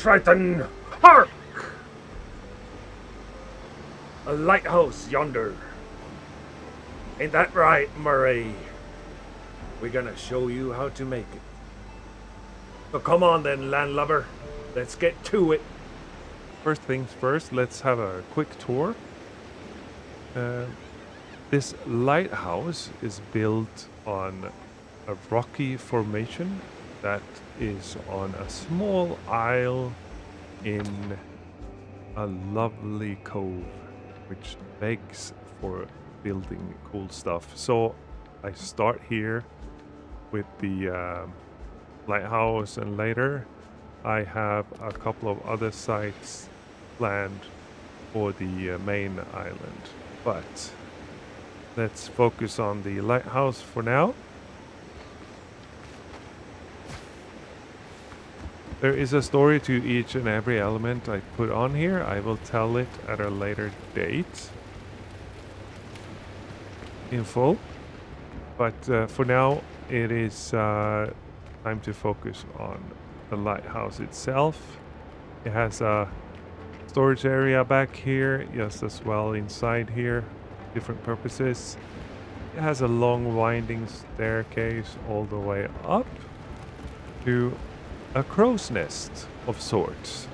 Triton, hark! A lighthouse yonder. Ain't that right, Murray? We're gonna show you how to make it. So come on then, landlubber. Let's get to it. First things first, let's have a quick tour. This lighthouse is built on a rocky formation that is on a small isle in a lovely cove, which begs for building cool stuff. So I start here with the lighthouse, and later I have a couple of other sites planned for the main island. But let's focus on the lighthouse for now. There is a story to each and every element I put on here. I will tell it at a later date in full. But for now, it is time to focus on the lighthouse itself. It has a storage area back here, just as well inside here, different purposes. It has a long winding staircase all the way up to a crow's nest of sorts,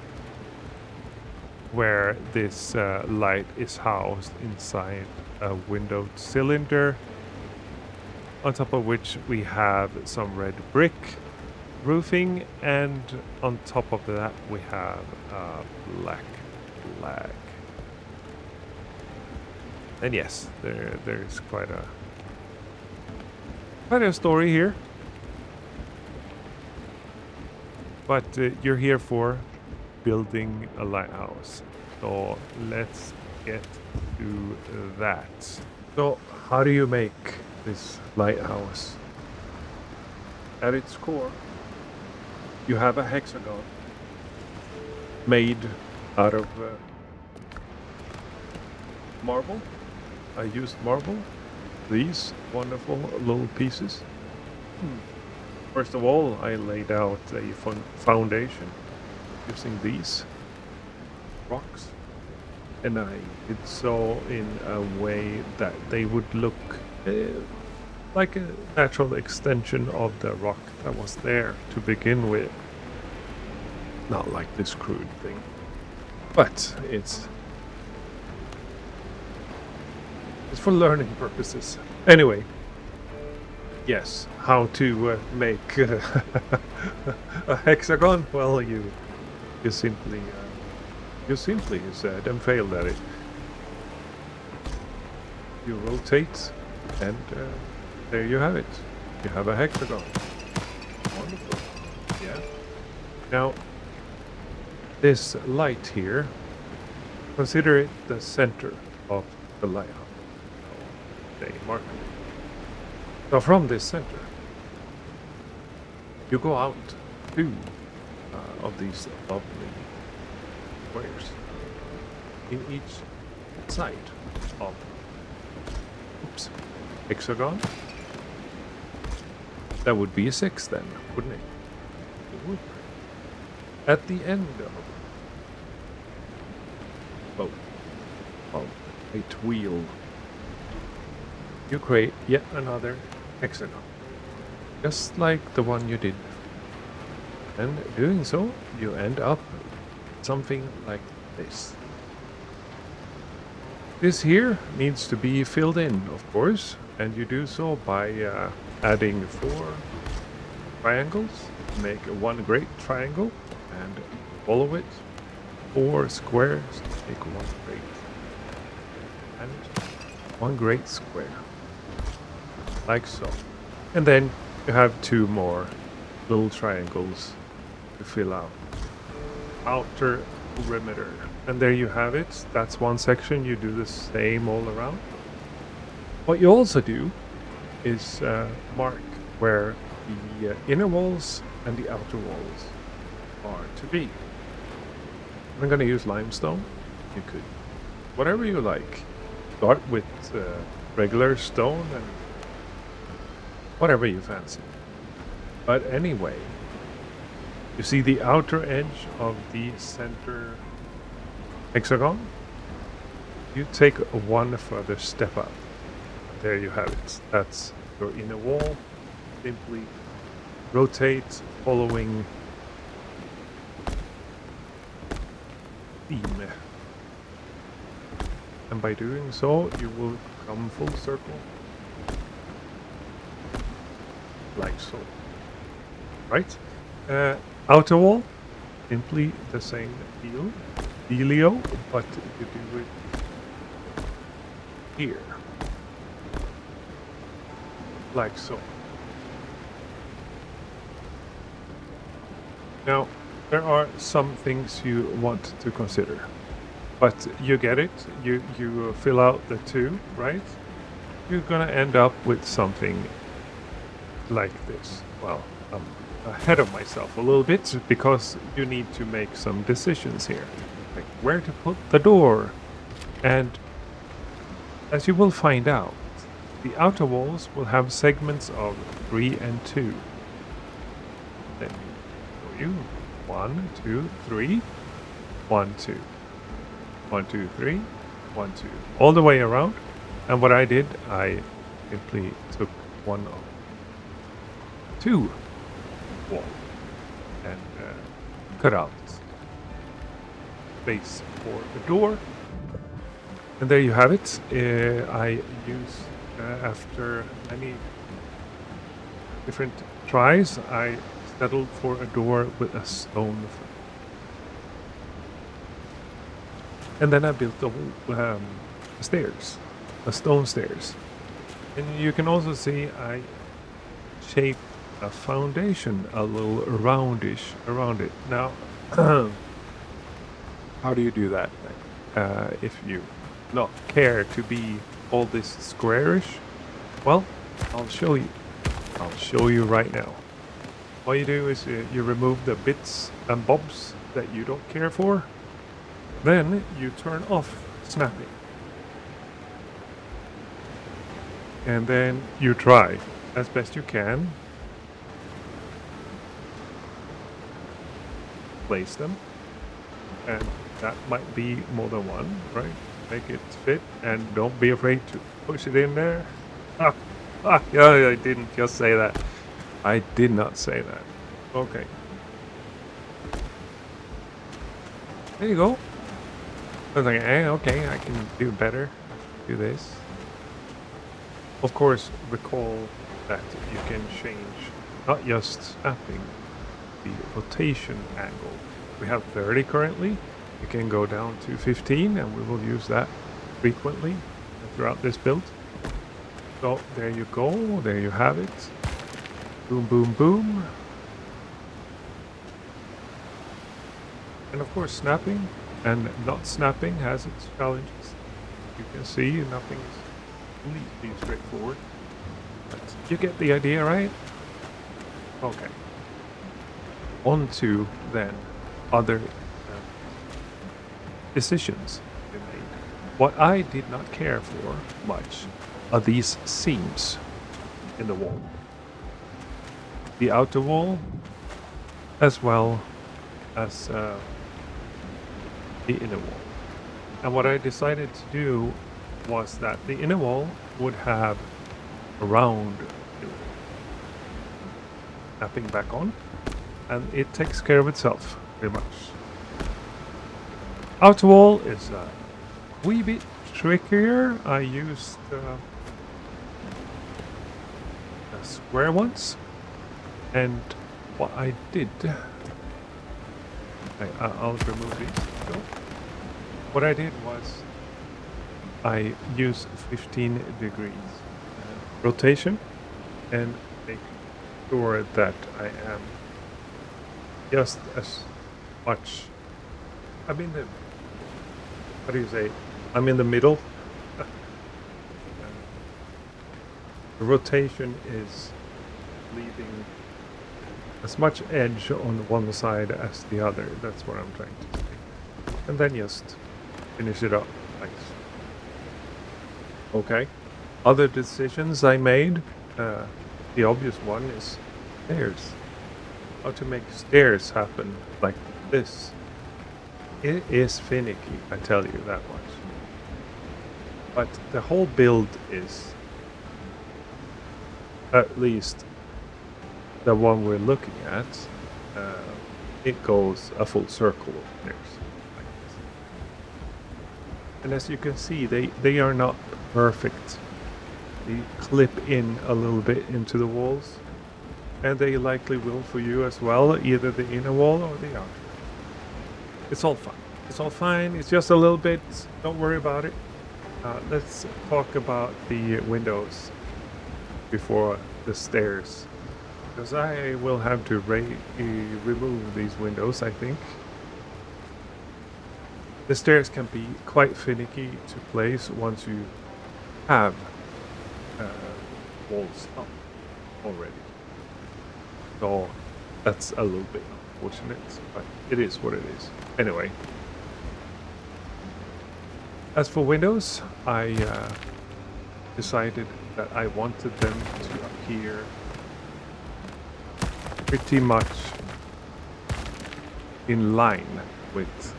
where this light is housed inside a windowed cylinder, on top of which we have some red brick roofing, and on top of that we have a black flag. And yes, there's quite a story here. But you're here for building a lighthouse. So let's get to that. So how do you make this lighthouse? At its core, you have a hexagon made out of marble. I used marble. These wonderful little pieces. First of all, I laid out a foundation using these rocks, and I did so in a way that they would look like a natural extension of the rock that was there to begin with. Not like this crude thing, but it's for learning purposes. Anyway. Yes, how to make a hexagon? Well, you simply said and failed at it. You rotate, and there you have it. You have a hexagon. Wonderful. Yeah. Now, this light here, consider it the center of the lighthouse. They mark it. So from this center, you go out two of these lovely squares in each side of hexagon. That would be a 6 then, wouldn't it? It would. At the end of a wheel, you create yet another hexagon, just like the one you did. And doing so, you end up something like this. This here needs to be filled in, of course, and you do so by adding 4 triangles, make one great triangle, and follow it 4 squares to make one great, and one great square. Like so. And then you have 2 more little triangles to fill out. Outer perimeter. And there you have it. That's one section. You do the same all around. What you also do is mark where the inner walls and the outer walls are to be. I'm going to use limestone. You could, whatever you like. Start with regular stone and whatever you fancy. But anyway, You see the outer edge of the center hexagon? You take one further step up. There you have it. That's your inner wall. Simply rotate following theme. And by doing so, you will come full circle. Like so. Right? Outer wall, simply the same dealio, but you do it here. Like so. Now, there are some things you want to consider. But you get it, you fill out the two, right? You're gonna end up with something like this. Well, I'm ahead of myself a little bit because you need to make some decisions here. Like where to put the door. And as you will find out, the outer walls will have segments of 3 and 2. Then show you 1, 2, 3, 1, 2. 1, 2, 3, 1, 2. All the way around. And what I did, I simply took one of 2 wall and cut out space for the door. And there you have it. I used, after many different tries, I settled for a door with a stone frame. And then I built the whole stairs, the stone stairs. And you can also see I shaped a foundation a little roundish around it. Now, how do you do that? If you not care to be all this squarish, well, I'll show you. I'll show you right now. All you do is you remove the bits and bobs that you don't care for. Then you turn off snapping. And then you try as best you can. Place them. And that might be more than one, right? Make it fit and don't be afraid to push it in there. Yeah, I didn't just say that. I did not say that. Okay. There you go. I was like, okay, I can do better. Do this. Of course, recall that you can change not just snapping, the rotation angle. We have 30 currently. You can go down to 15 and we will use that frequently throughout this build. So there you go. There you have it. Boom, boom, boom. And of course, snapping and not snapping has its challenges. You can see nothing is completely straightforward. But you get the idea, right? Okay. On to then other decisions we made. What I did not care for much are these seams in the wall. The outer wall as well as the inner wall. And what I decided to do was that the inner wall would have a round snapping back on, and it takes care of itself pretty much. Outer wall is a wee bit trickier. I used square ones, and what I did, I'll remove these. So what I did was I used 15 degrees rotation and make sure that I am just as much. I'm in the, how do you say? I'm in the middle. The rotation is leaving as much edge on one side as the other. That's what I'm trying to say. And then just finish it up like so. Okay. Other decisions I made. The obvious one is stairs. how to make stairs happen like this. It is finicky, I tell you that much. But the whole build is, at least the one we're looking at, it goes a full circle of stairs like this. And as you can see, they are not perfect. They clip in a little bit into the walls, and they likely will for you as well, either the inner wall or the outer. It's all fine. It's all fine. It's just a little bit. Don't worry about it. Let's talk about the windows before the stairs, because I will have to remove these windows, I think. The stairs can be quite finicky to place once you have walls up already. So that's a little bit unfortunate, but it is what it is. Anyway, as for windows, I decided that I wanted them to appear pretty much in line with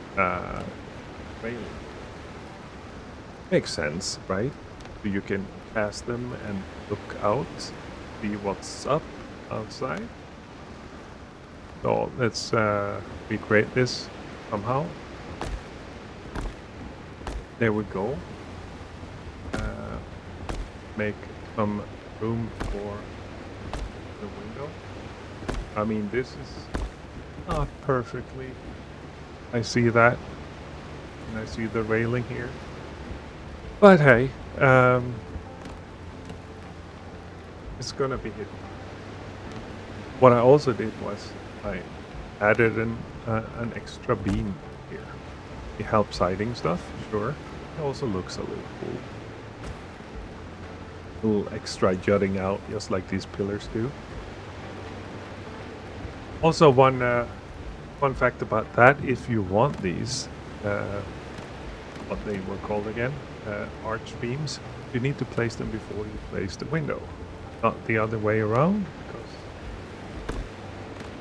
railing. Makes sense, right? So you can cast them and look out, see what's up outside. So let's recreate this somehow. There we go. Make some room for the window. I mean, this is not perfectly. I see that. And I see the railing here. But hey, it's gonna be hidden. What I also did was I added an extra beam here. It helps hiding stuff, sure. It also looks a little cool. A little extra jutting out, just like these pillars do. Also, one fact about that, if you want these, what they were called again, arch beams, you need to place them before you place the window, not the other way around, because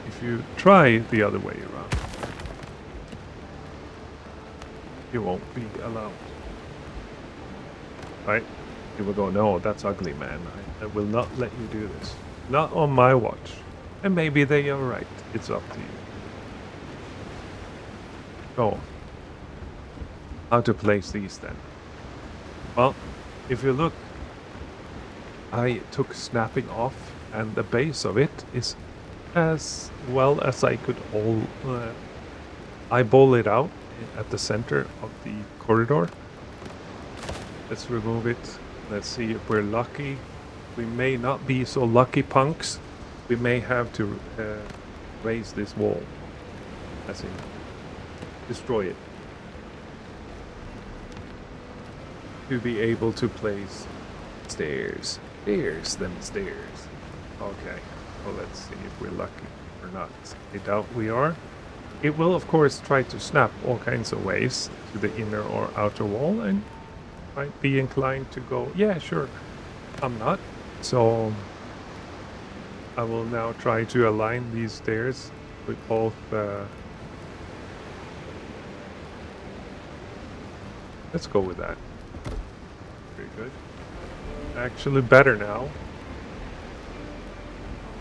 if you try the other way around, you won't be allowed. Right? You will go, no, that's ugly, man. I will not let you do this. Not on my watch. And maybe they are right. It's up to you. So, how to place these then? Well, if you look, I took snapping off, and the base of it is as well as I could eyeball it out at the center of the corridor. Let's remove it. Let's see if we're lucky. We may not be so lucky, punks. We may have to raise this wall. As in, destroy it. To be able to place stairs. Stairs. Okay. Well, let's see if we're lucky or not. I doubt we are. It will, of course, try to snap all kinds of ways to the inner or outer wall, and might be inclined to go, yeah, sure. I'm not. So I will now try to align these stairs with both. Let's go with that. Very good. Actually, better now.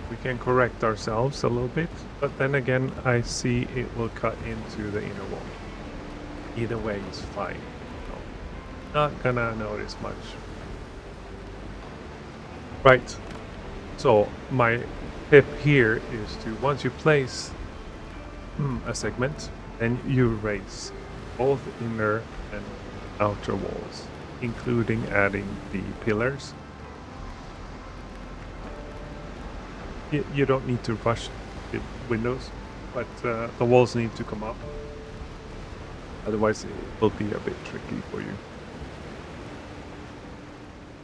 We can correct ourselves a little bit, but then again, I see it will cut into the inner wall. Either way is fine. No, not gonna notice much. Right. So my tip here is to, once you place a segment, then you raise both inner and outer walls, including adding the pillars. You don't need to rush the windows, but the walls need to come up. Otherwise, it will be a bit tricky for you.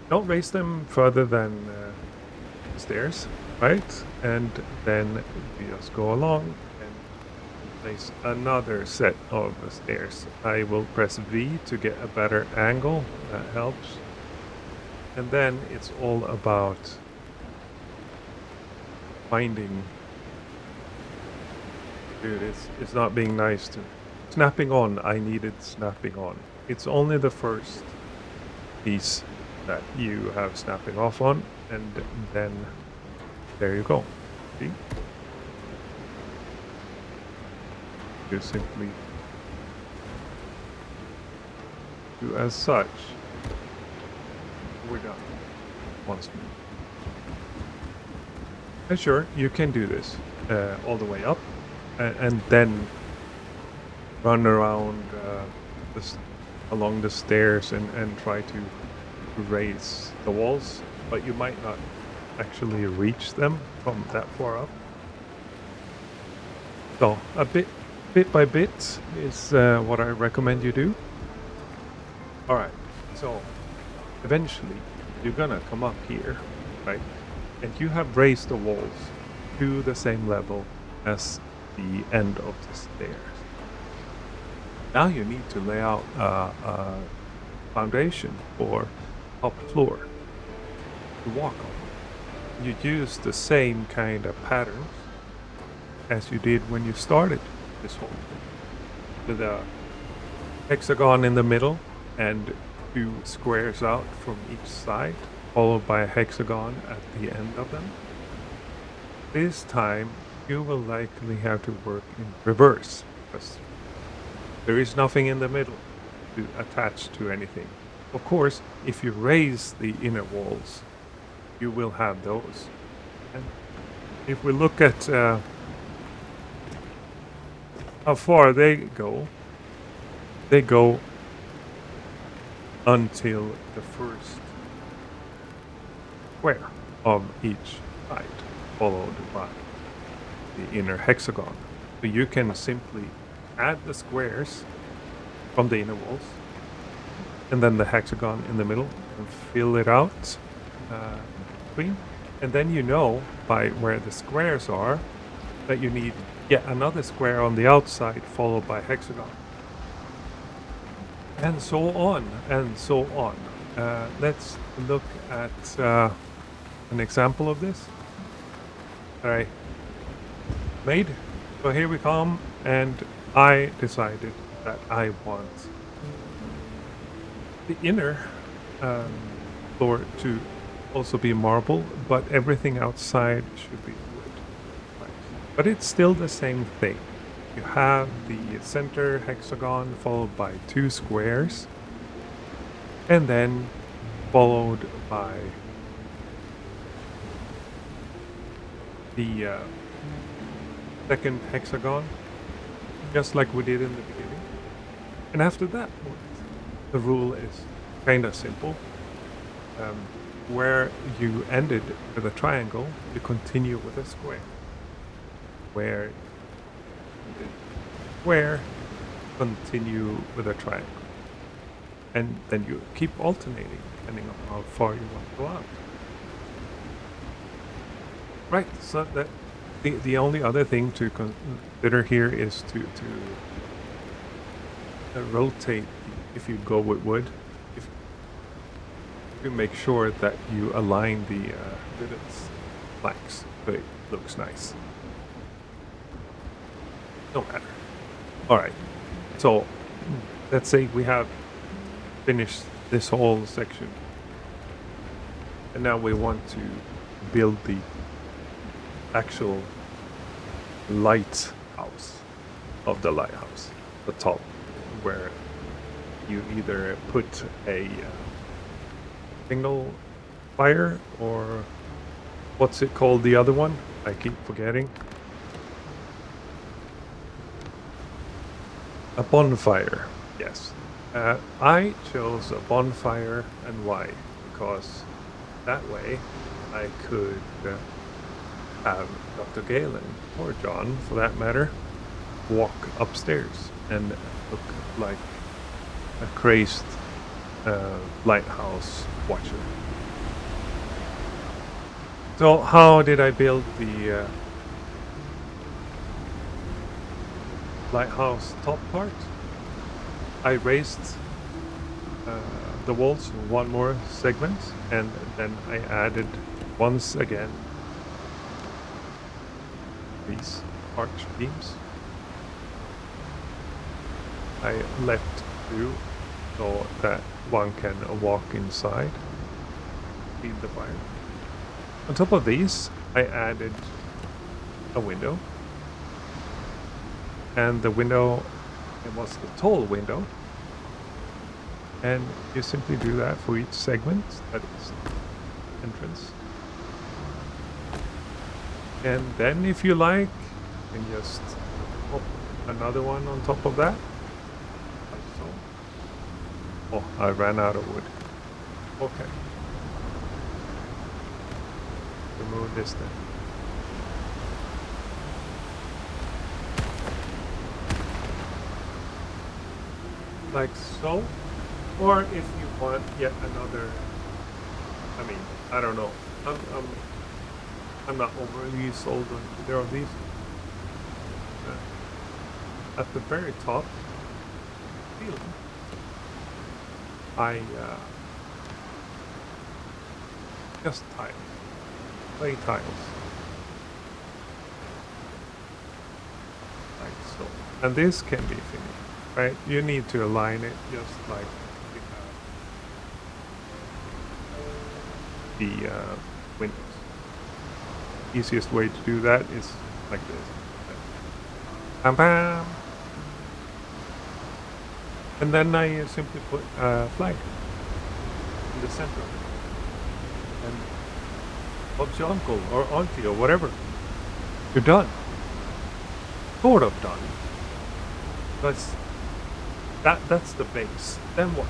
Don't raise them further than the stairs, right? And then we just go along and place another set of stairs. I will press V to get a better angle. That helps. And then it's all about finding Dude, it's not being nice to me. Snapping on, I needed snapping on. It's only the first piece that you have snapping off on, and then there you go. See? You simply do as such. We're done. Once more. And sure, you can do this all the way up, and then run around along the stairs and try to raise the walls, but you might not actually reach them from that far up. So a bit by bit is what I recommend you do. All right, so eventually you're gonna come up here, right? And you have raised the walls to the same level as the end of the stairs. Now you need to lay out a foundation for top floor to walk on. You use the same kind of patterns as you did when you started this whole thing, with a hexagon in the middle and 2 squares out from each side, followed by a hexagon at the end of them. This time you will likely have to work in reverse, because there is nothing in the middle to attach to anything. Of course, if you raise the inner walls, you will have those. And if we look at how far they go until the first square of each side, followed by the inner hexagon. So you can simply add the squares from the inner walls, and then the hexagon in the middle, and fill it out between. And then you know by where the squares are that you need yet another square on the outside, followed by hexagon. And so on, and so on. Let's look at an example of this that I made. So here we come, and I decided that I want the inner floor to also be marble, but everything outside should be wood. Right. But it's still the same thing. You have the center hexagon followed by 2 squares, and then followed by the second hexagon, just like we did in the beginning. And after that point, the rule is kind of simple. Where you ended with a triangle, you continue with a square. Where continue with a triangle. And then you keep alternating depending on how far you want to go out. Right, so that the only other thing to consider here is to rotate if you go with wood. If you make sure that you align the rivets planks so it looks nice. No matter. Alright, so let's say we have finished this whole section, and now we want to build the actual lighthouse of the lighthouse, the top, where you either put a signal fire, or what's it called, the other one? I keep forgetting. A bonfire, yes. I chose a bonfire, and why? Because that way I could have Dr. Galen, or John for that matter, walk upstairs and look like a crazed lighthouse watcher. So how did I build the lighthouse top part? I raised the walls one more segment, and then I added once again these arch beams I left through so that one can walk inside, feed the fire. On top of these, I added a window. And the window, it was the tall window. And you simply do that for each segment, that is entrance. And then if you like, you can just pop another one on top of that. Like so. Oh, I ran out of wood. Okay. Remove this then. Like so. Or if you want yet another, I mean, I don't know. I'm not overly sold on either of these. At the very top, I just tiles, clay tiles, like so. And this can be finished, right? You need to align it just like the windows. Easiest way to do that is like this. Bam bam. And then I simply put a flag in the center of it. And Bob's your uncle or auntie or whatever. You're done. Sort of done. But that's the base. Then what?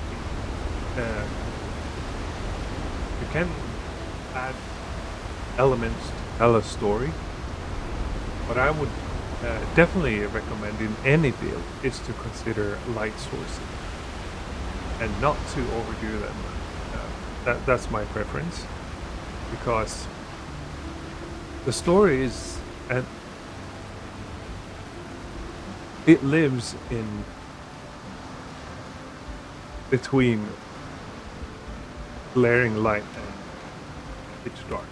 You can add elements to tell a story. What I would definitely recommend in any build is to consider light sources and not to overdo them. That's my preference, because the story is, and it lives in between glaring light and pitch dark.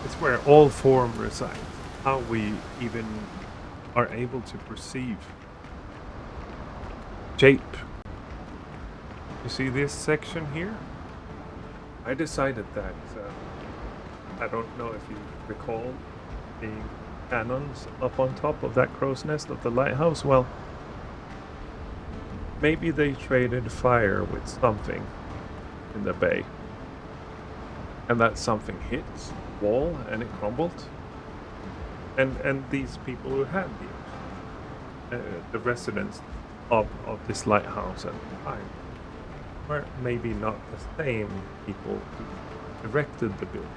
It's where all form resides. How we even are able to perceive shape. You see this section here? I decided that, I don't know if you recall the cannons up on top of that crow's nest of the lighthouse. Well, maybe they traded fire with something in the bay. And that something hit the wall and it crumbled. And these people who had the residents of this lighthouse at the time were maybe not the same people who erected the building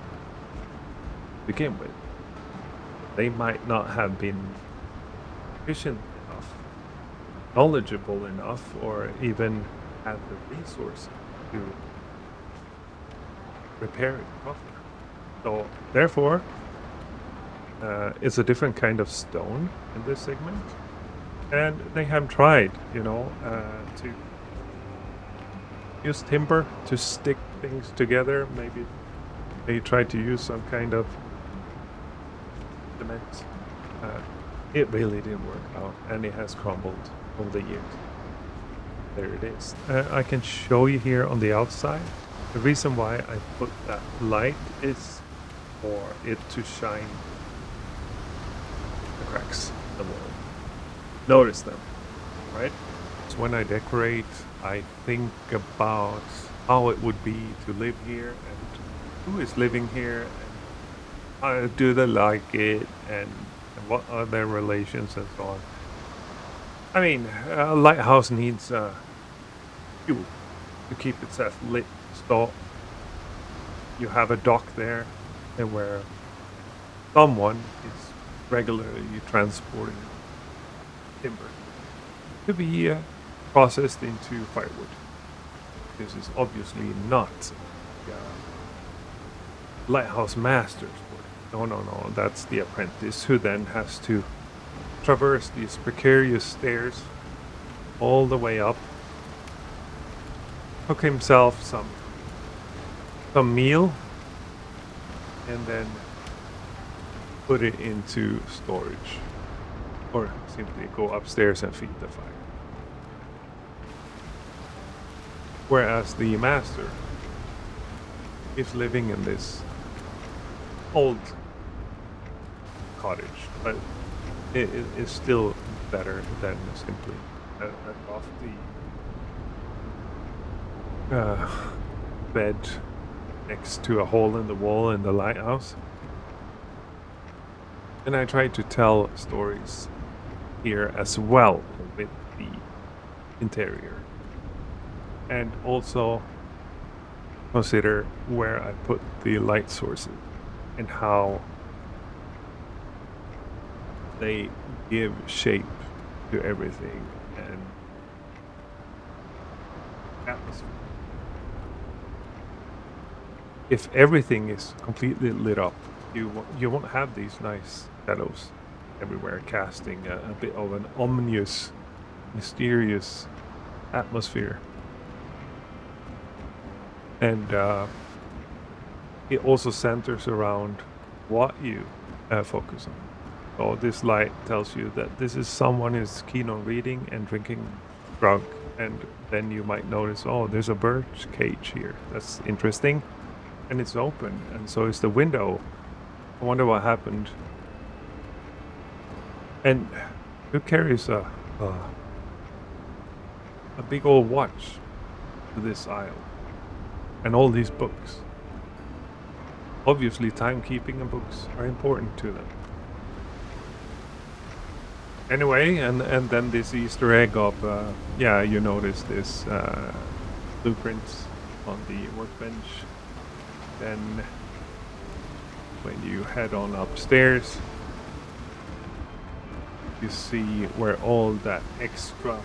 to begin with. They might not have been efficient enough, knowledgeable enough, or even had the resources to repair it properly. So therefore, it's a different kind of stone in this segment, and they have tried, to use timber to stick things together. Maybe they tried to use some kind of cement. It really didn't work out, and it has crumbled over the years. There it is. I can show you here on the outside. The reason why I put that light is for it to shine the cracks in the wall. Notice them, right? So when I decorate, I think about how it would be to live here and who is living here and how do they like it and what are their relations and so on. I mean, a lighthouse needs fuel to keep itself lit. So you have a dock there and where someone is regularly transporting timber to be processed into firewood. This is obviously not lighthouse master's work. No, that's the apprentice who then has to traverse these precarious stairs all the way up, cook himself some meal, and then put it into storage or simply go upstairs and feed the fire. Whereas the master is living in this old cottage, but it is still better than simply a lofty bed next to a hole in the wall in the lighthouse. And I try to tell stories here as well with the interior. And also consider where I put the light sources and how they give shape to everything and atmosphere. If everything is completely lit up, you won't have these nice shadows everywhere, casting a bit of an ominous, mysterious atmosphere. And it also centers around what you focus on. So this light tells you that this is someone who's keen on reading and drinking drunk, and then you might notice, oh, there's a birch cage here. That's interesting, and it's open, and so is the window. I wonder what happened. And who carries a big old watch to this aisle? And all these books. Obviously, timekeeping and books are important to them. Anyway, and then this Easter egg of, yeah, you notice this blueprints on the workbench. Then, when you head on upstairs, you see where all that extra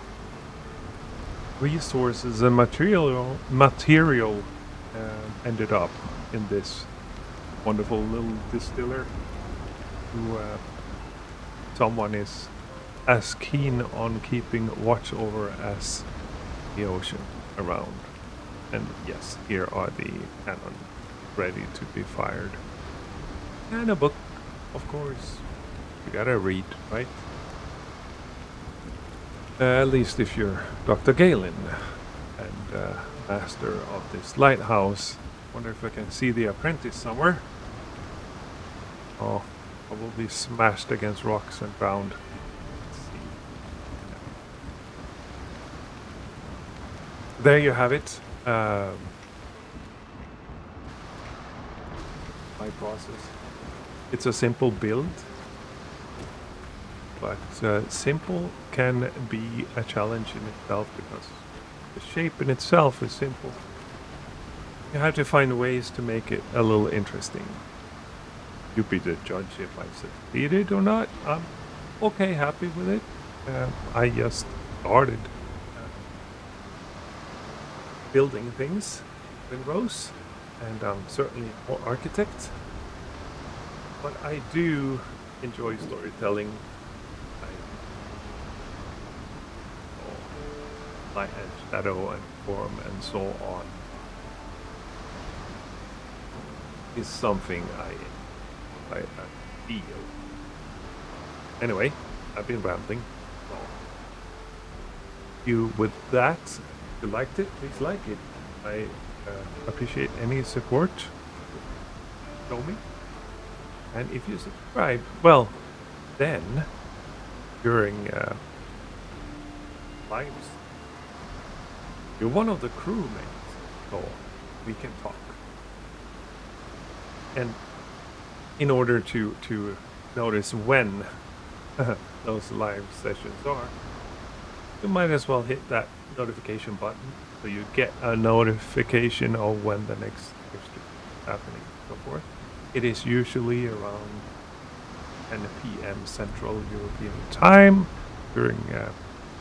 resources and material ended up in this wonderful little distiller who someone is as keen on keeping watch over as the ocean around. And yes, here are the cannon ready to be fired. And a book, of course. You gotta read, right? At least if you're Dr. Galen and master of this lighthouse. Wonder if I can see the apprentice somewhere. Oh, probably smashed against rocks and drowned. Let's see. There you have it. My process. It's a simple build, but simple can be a challenge in itself because the shape in itself is simple. You have to find ways to make it a little interesting. You be the judge if I succeeded or not. I'm okay, happy with it. I just started building things, Windrose, and I'm certainly no architect. But I do enjoy storytelling. Light and shadow and form and so on is something I feel. Anyway, I've been rambling. So, you with that, if you liked it, please like it. I appreciate any support. Show me. And if you subscribe, well, then during lives, you're one of the crewmates, so we can talk. And in order to notice when those live sessions are, you might as well hit that notification button so you get a notification of when the next stream is happening and so forth. It is usually around 10 p.m. Central European Time during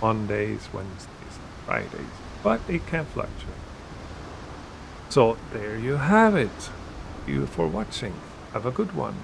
Mondays, Wednesdays, and Fridays, but it can fluctuate. So there you have it. Thank you for watching. Have a good one.